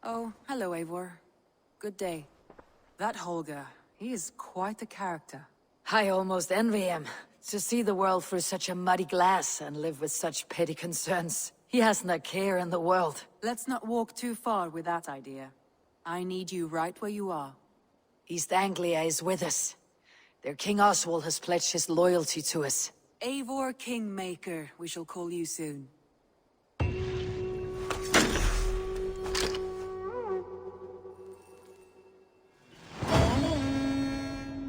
Oh, hello, Eivor. Good day. That Holger, he is quite a character. I almost envy him. To see the world through such a muddy glass and live with such petty concerns. He hasn't a care in the world. Let's not walk too far with that idea. I need you right where you are. East Anglia is with us. Their King Oswald has pledged his loyalty to us. Eivor Kingmaker, we shall call you soon.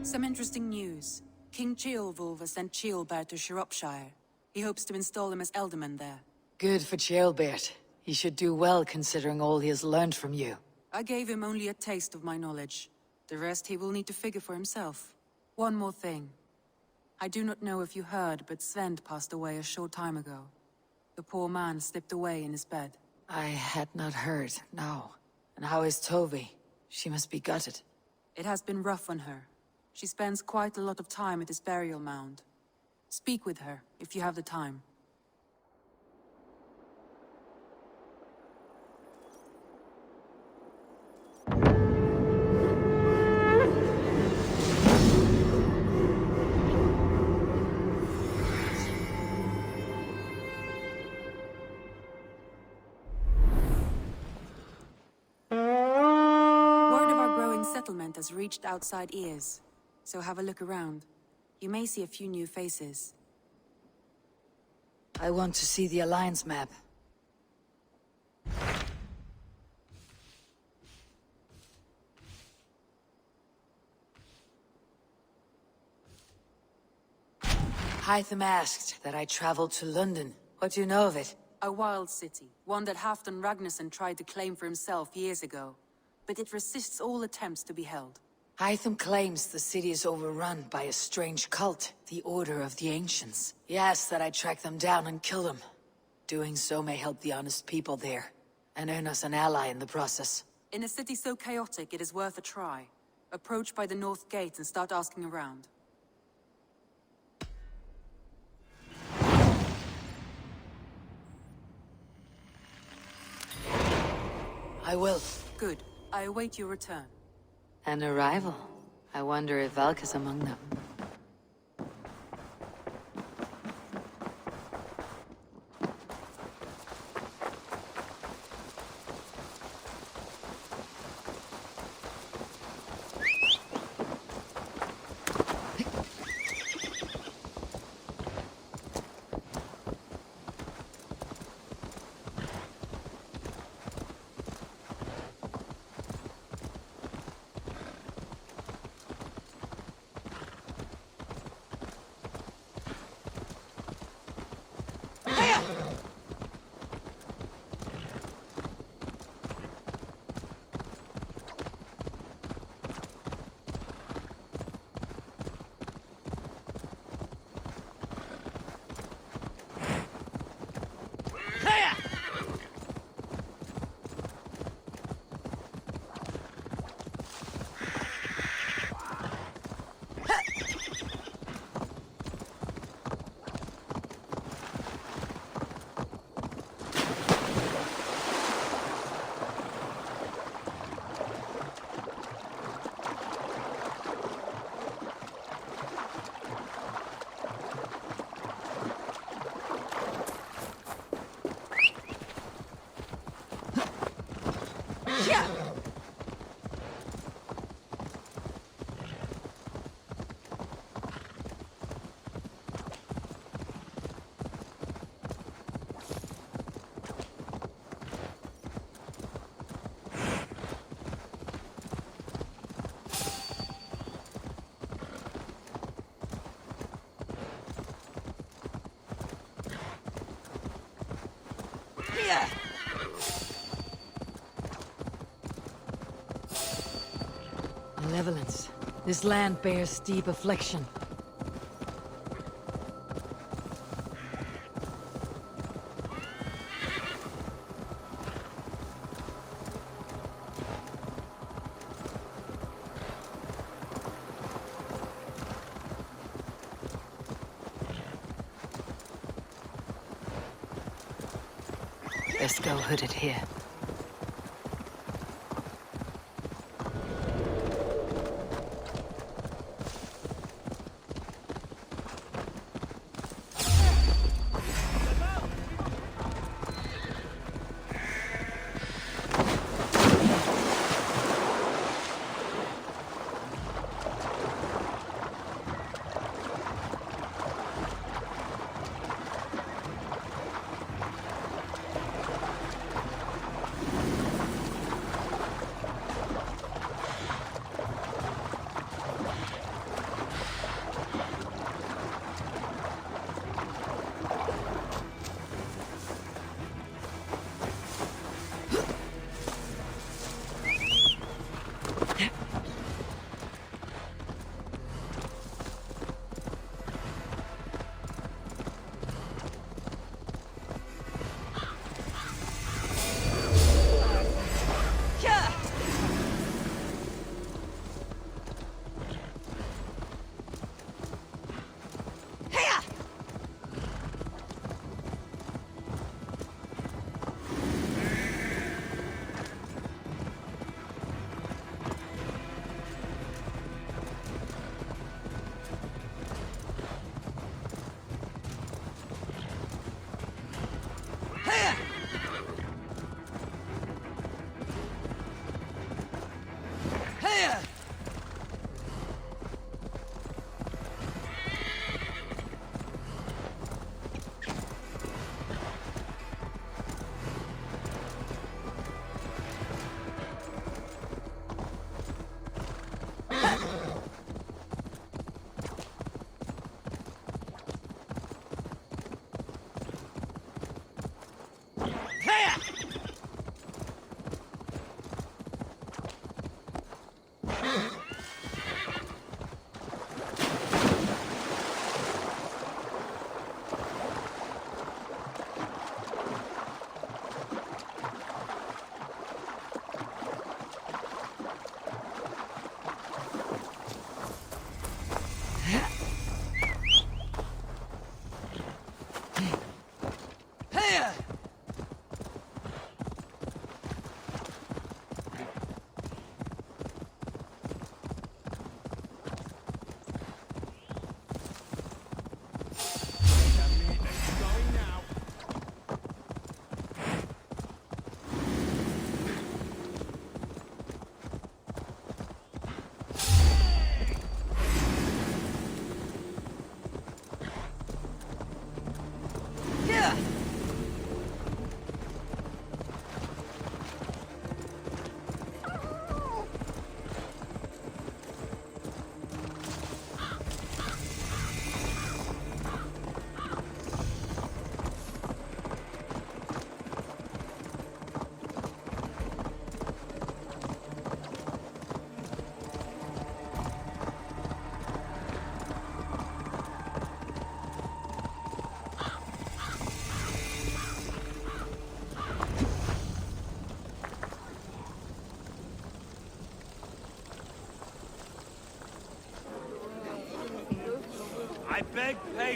Some interesting news. King Ceolwulf has sent Ceolbert to Shropshire. He hopes to install him as Elderman there. Good for Ceolbert. He should do well considering all he has learned from you. I gave him only a taste of my knowledge. The rest he will need to figure for himself. One more thing. I do not know if you heard, but Sven passed away a short time ago. The poor man slipped away in his bed. I had not heard, no. And how is Tovi? She must be gutted. It has been rough on her. She spends quite a lot of time at his burial mound. Speak with her, if you have the time. Word of our growing settlement has reached outside ears. So have a look around. You may see a few new faces. I want to see the Alliance map. Hytham asked that I traveled to London. What do you know of it? A wild city, one that Halfdan Ragnarsson tried to claim for himself years ago. But it resists all attempts to be held. Hytham claims the city is overrun by a strange cult, the Order of the Ancients. He asks that I track them down and kill them. Doing so may help the honest people there, and earn us an ally in the process. In a city so chaotic, it is worth a try. Approach by the North Gate and start asking around. I will. Good. I await your return. An arrival. I wonder if Valka's among them. Malevolence. This land bears deep affliction. Best go hooded here.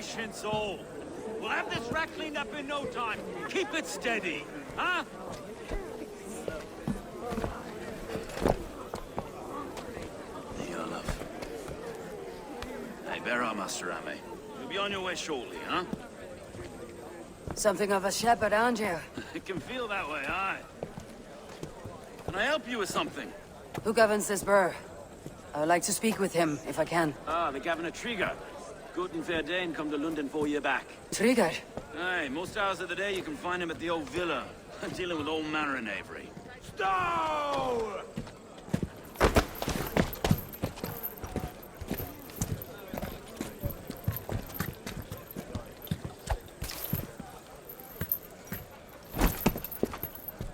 patience, all. We'll have this rat cleaned up in no time. Keep it steady, huh? Your love. Hey, bear our Master Ame. You'll be on your way shortly, huh? Something of a shepherd, aren't you? It can feel that way, aye. Can I help you with something? Who governs this burr? I would like to speak with him, if I can. Ah, the Governor Drengr. Good and fair Dane come to London 4 year back. Drengr? Aye, most hours of the day you can find him at the old villa, dealing with all manner in Eivor. Stow!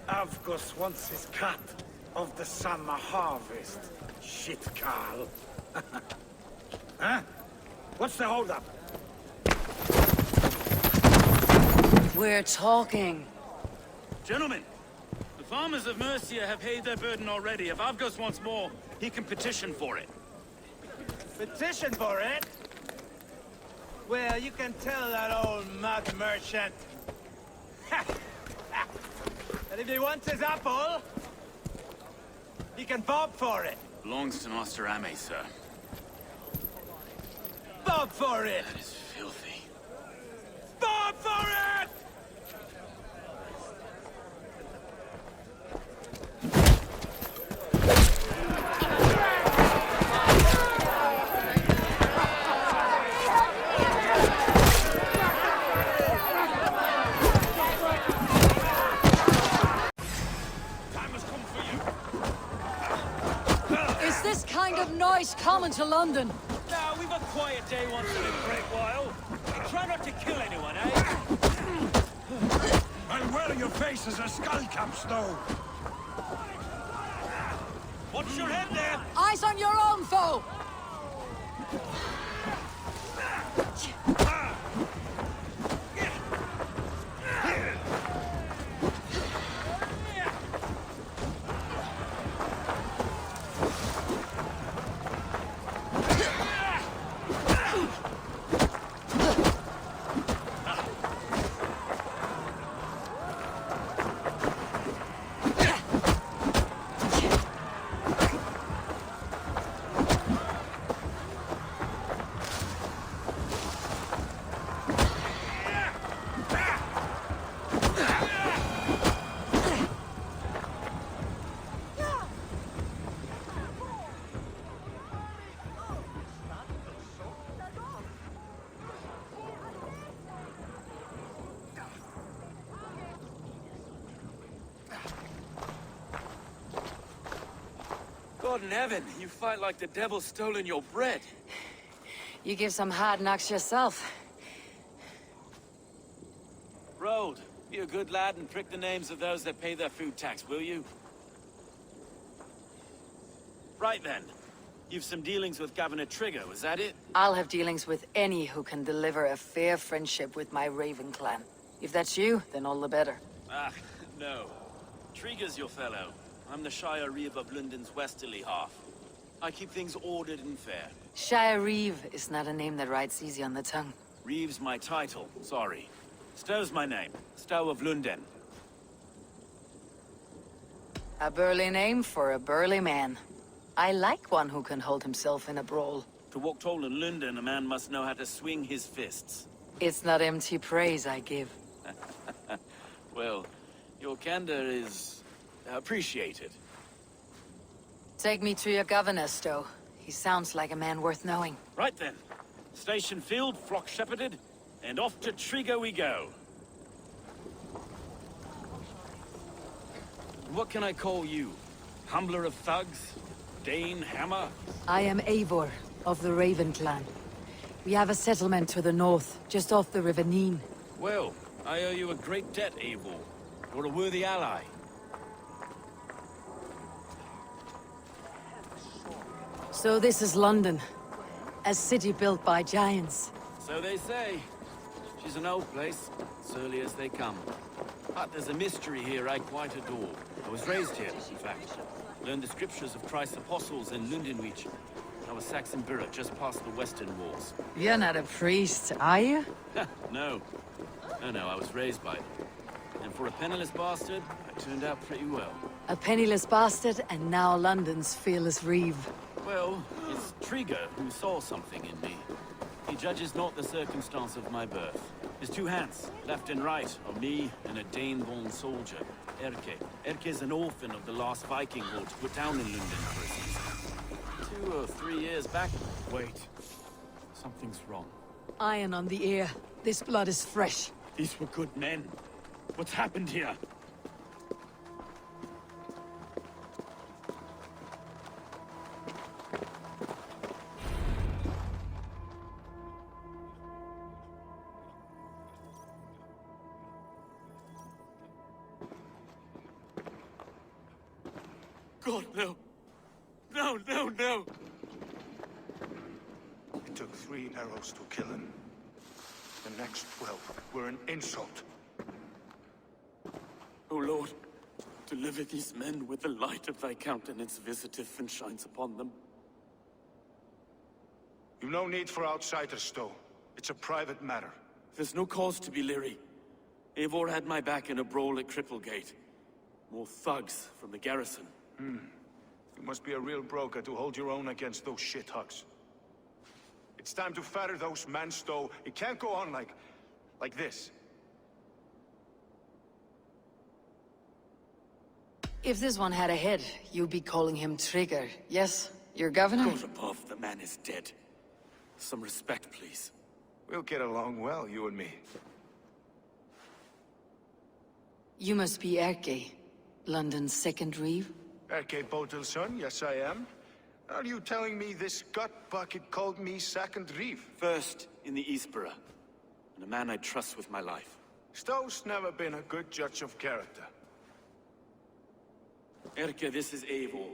Avgus wants his cut of the summer harvest. Shit, Carl. Huh? What's the holdup? We're talking. Gentlemen, the farmers of Mercia have paid their burden already. If Avgus wants more, he can petition for it. Petition for it? Well, you can tell that old mud merchant. And if he wants his apple, he can bob for it. Belongs to Master Ame, sir. Bob for it! That is filthy. Bob for it! Is this kind of noise common to London? Now, we've a quiet day once in a great while. And try not to kill anyone, eh? I'll wear your face as a skullcap, Stow. Watch your head there! Eyes on your own foe! God in heaven, you fight like the devil's stolen your bread. You give some hard knocks yourself. Road, be a good lad and prick the names of those that pay their food tax, will you? Right then. You've some dealings with Governor Drengr, was that it? I'll have dealings with any who can deliver a fair friendship with my Raven clan. If that's you, then all the better. Ah, no. Dreng's your fellow. I'm the Shire Reeve of London's westerly half. I keep things ordered and fair. Shire Reeve is not a name that rides easy on the tongue. Reeve's my title, sorry. Stow's my name. Stow of London. A burly name for a burly man. I like one who can hold himself in a brawl. To walk tall in London, a man must know how to swing his fists. It's not empty praise I give. Well, your candor is appreciated. Take me to your governor, Stow. He sounds like a man worth knowing. Right then. Station filled, flock shepherded, and off to Drengr we go. What can I call you? Humbler of thugs? Dane Hammer? I am Eivor, of the Raven clan. We have a settlement to the north, just off the River Neen. Well, I owe you a great debt, Eivor. You're a worthy ally. So this is London. A city built by giants. So they say. She's an old place, surly as they come. But there's a mystery here I quite adore. I was raised here, in fact. Learned the scriptures of Christ's apostles in Lundenwich. I was Saxon Borough, just past the western walls. You're not a priest, are you? No. No, I was raised by them. And for a penniless bastard, I turned out pretty well. A penniless bastard, and now London's fearless reeve. Well, it's Drengr who saw something in me. He judges not the circumstance of my birth. His two hands, left and right, are me and a Dane-born soldier, Erke. Erke's an orphan of the last Viking lord put down in London for a season. 2 or 3 years back. Wait. Something's wrong. Iron on the ear. This blood is fresh. These were good men. What's happened here? God, no. No, no, no! It took 3 arrows to kill him. The next 12 were an insult. O Lord, deliver these men with the light of thy countenance visiteth and shines upon them. You've no need for outsiders, though. It's a private matter. There's no cause to be leery. Eivor had my back in a brawl at Cripplegate. More thugs from the garrison. You must be a real broker to hold your own against those shithugs. It's time to fetter those men, though. It can't go on like this. If this one had a head, you'd be calling him Drengr, yes? Your governor? God above, the man is dead. Some respect, please. We'll get along well, you and me. You must be Erke, London's second reeve? Erke Botel's son, yes I am. Are you telling me this gut bucket called me second reeve? First in the Eastborough, and a man I trust with my life. Stowe's never been a good judge of character. Erke, this is Eivor.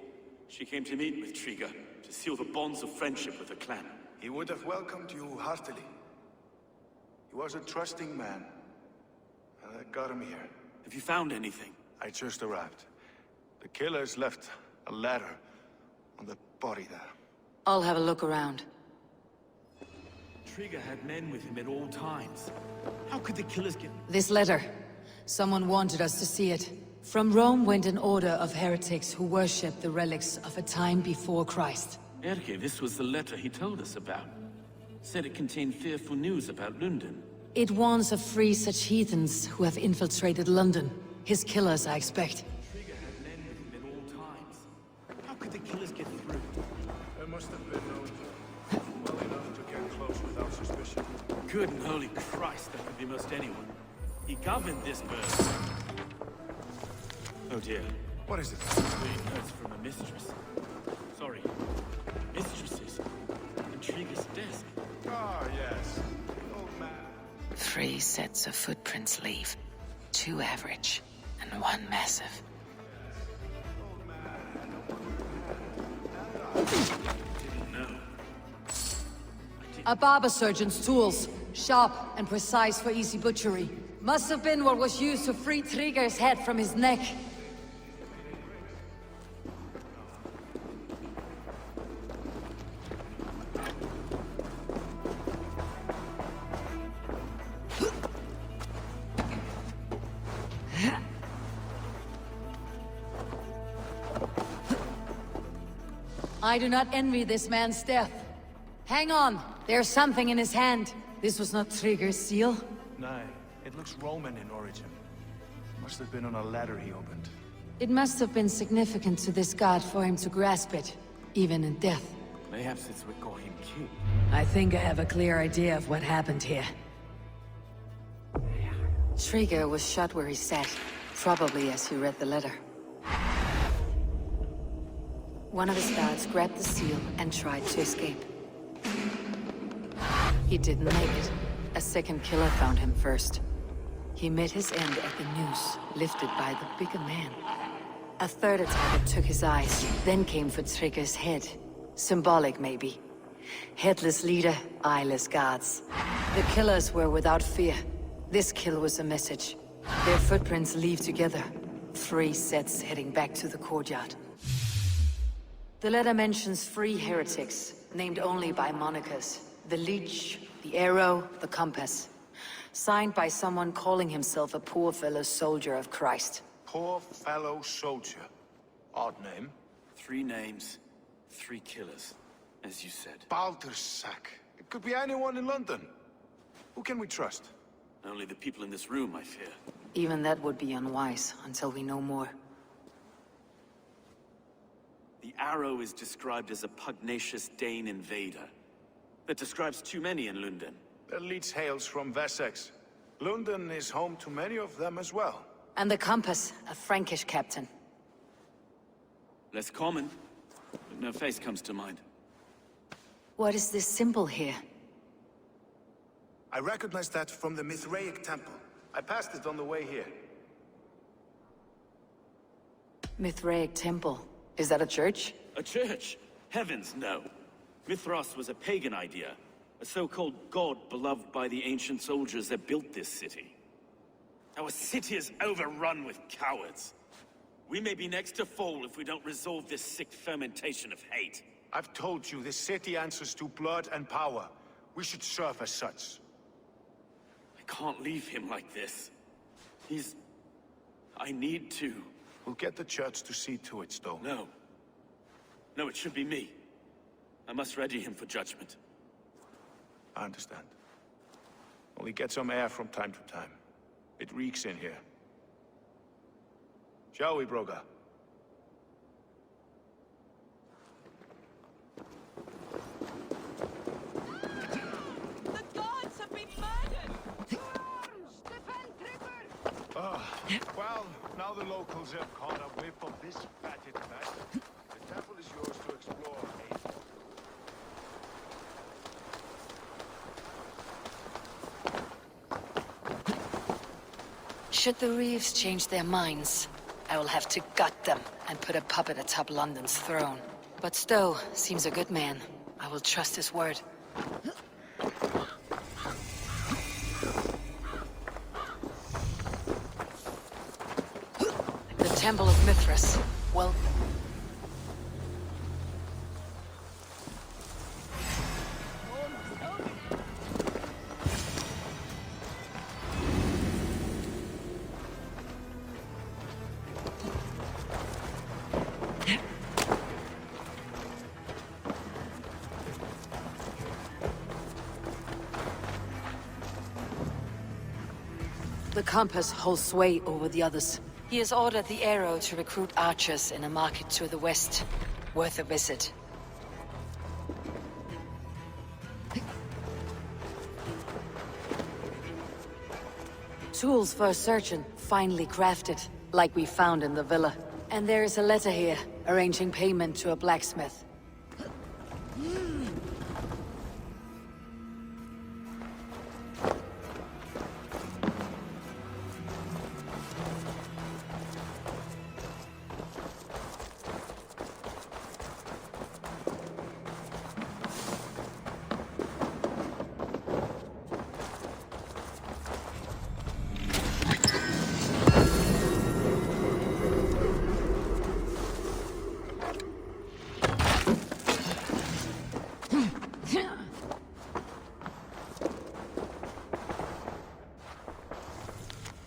She came to meet with Drengr, to seal the bonds of friendship with the clan. He would have welcomed you heartily. He was a trusting man. And I got him here. Have you found anything? I just arrived. The killers left a letter on the body there. I'll have a look around. Drengr had men with him at all times. How could the killers get... This letter. Someone wanted us to see it. From Rome went an order of heretics who worshipped the relics of a time before Christ. Erke, this was the letter he told us about. Said it contained fearful news about London. It warns of 3 such heathens who have infiltrated London. His killers, I expect. Drengr had men with him at all times. How could the killers get through? There must have been no well enough to get close without suspicion. Good and holy Christ, that could be most anyone. He governed this bird. Oh dear. What is it? 3 notes from a mistress. Sorry. Mistresses. And Dreng's desk. Ah, yes. Old man. 3 sets of footprints leave. 2 average, and 1 massive. Didn't know. A barber surgeon's tools. Sharp and precise for easy butchery. Must have been what was used to free Drengr's head from his neck. I do not envy this man's death. Hang on, there's something in his hand. This was not Drengr's seal. No, it looks Roman in origin. Must have been on a ladder he opened. It must have been significant to this god for him to grasp it, even in death. Mayhaps it's what got him killed. I think I have a clear idea of what happened here. Drengr was shot where he sat, probably as he read the letter. One of his guards grabbed the seal and tried to escape. He didn't make it. A second killer found him first. He met his end at the noose, lifted by the bigger man. A third attacker took his eyes, then came for Drengr's head. Symbolic, maybe. Headless leader, eyeless guards. The killers were without fear. This kill was a message. Their footprints leave together. 3 sets heading back to the courtyard. The letter mentions 3 heretics, named only by monikers. The Leech, the Arrow, the Compass. Signed by someone calling himself a poor fellow soldier of Christ. Poor fellow soldier. Odd name. 3 names, 3 killers, as you said. Baldersack. It could be anyone in London. Who can we trust? Only the people in this room, I fear. Even that would be unwise, until we know more. The Arrow is described as a pugnacious Dane invader. That describes too many in London. The Leech hails from Wessex. London is home to many of them as well. And the Compass, a Frankish captain. Less common, but no face comes to mind. What is this symbol here? I recognize that from the Mithraic temple. I passed it on the way here. Mithraic temple. Is that a church? A church? Heavens, no. Mithras was a pagan idea. A so-called god beloved by the ancient soldiers that built this city. Our city is overrun with cowards. We may be next to fall if we don't resolve this sick fermentation of hate. I've told you, this city answers to blood and power. We should serve as such. I can't leave him like this. I need to. We'll get the church to see to it, Stone. No. No, it should be me. I must ready him for judgment. I understand. Only get some air from time to time. It reeks in here. Shall we, Broga? The gods have been murdered! Well, now the locals have caught a whiff of this fatted mess. The temple is yours to explore, Eivor. Should the Reeves change their minds, I will have to gut them and put a puppet atop London's throne. But Stowe seems a good man. I will trust his word. The Temple of Mithras. Well... The Compass holds sway over the others. He has ordered the Arrow to recruit archers in a market to the west. Worth a visit. Tools for a surgeon, finely crafted, like we found in the villa. And there is a letter here, arranging payment to a blacksmith.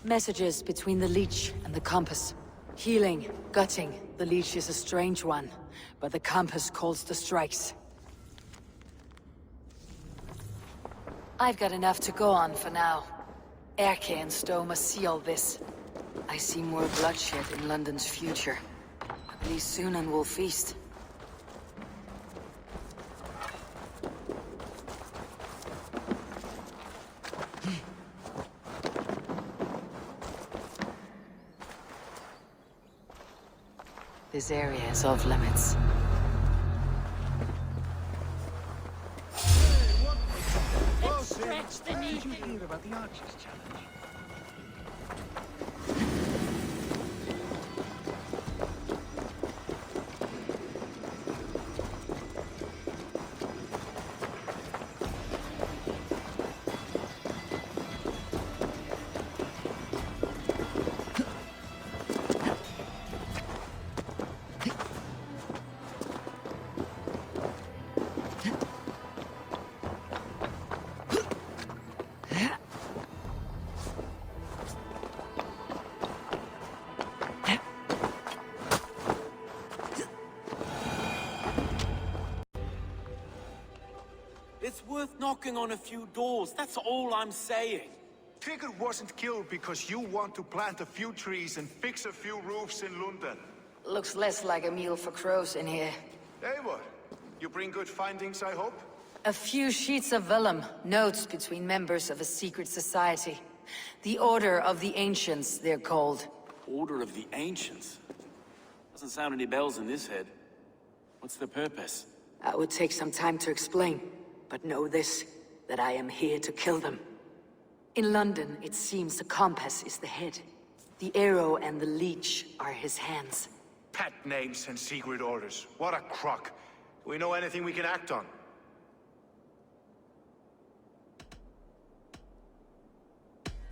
Messages between the Leech and the Compass. Healing, gutting. The Leech is a strange one, but the Compass calls the strikes. I've got enough to go on for now. Erke and Stowe must see all this. I see more bloodshed in London's future. At least Sunan will feast. This area is off limits. Let's stretch the knee. Did you hear about the Archers Challenge? worth knocking on a few doors, that's all I'm saying. Drengr wasn't killed because you want to plant a few trees and fix a few roofs in London. Looks less like a meal for crows in here. Eivor, you bring good findings, I hope? A few sheets of vellum, notes between members of a secret society. The Order of the Ancients, they're called. Order of the Ancients? Doesn't sound any bells in this head. What's the purpose? That would take some time to explain, but know this, that I am here to kill them. In London, it seems the compass is the head. The arrow and the leech are his hands. Pet names and secret orders. What a crock. Do we know anything we can act on?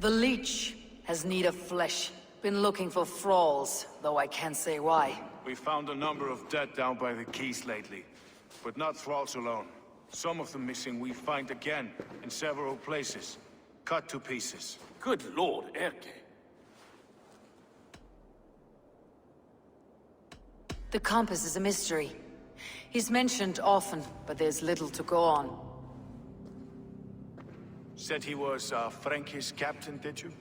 The leech has need of flesh. Been looking for thralls, though I can't say why. We found a number of dead down by the quays lately. But not thralls alone. Some of the missing we find again, in several places. Cut to pieces. Good lord, Erke. The compass is a mystery. He's mentioned often, but there's little to go on. Said he was a Frankish captain, did you?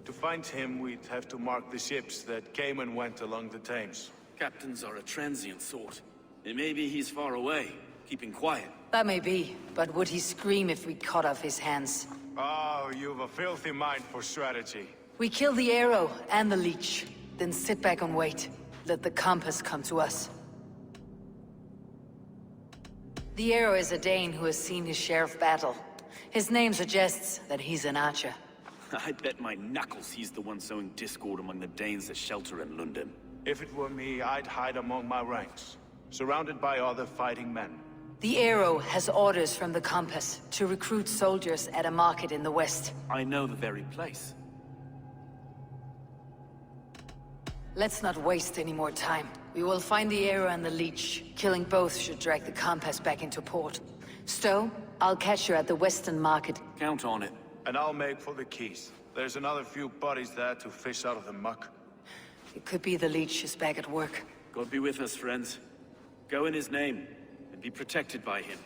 To find him, we'd have to mark the ships that came and went along the Thames. Captains are a transient sort. It may be he's far away, keeping quiet. That may be, but would he scream if we cut off his hands? Oh, you've a filthy mind for strategy. We kill the arrow and the leech, then sit back and wait. Let the compass come to us. The arrow is a Dane who has seen his share of battle. His name suggests that he's an archer. I bet my knuckles he's the one sowing discord among the Danes that shelter in London. If it were me, I'd hide among my ranks, surrounded by other fighting men. The arrow has orders from the compass to recruit soldiers at a market in the west. I know the very place. Let's not waste any more time. We will find the arrow and the leech. Killing both should drag the compass back into port. Stowe, I'll catch you at the western market. Count on it. And I'll make for the quays. There's another few bodies there to fish out of the muck. It could be the leech is back at work. God be with us, friends. Go in his name, and be protected by him.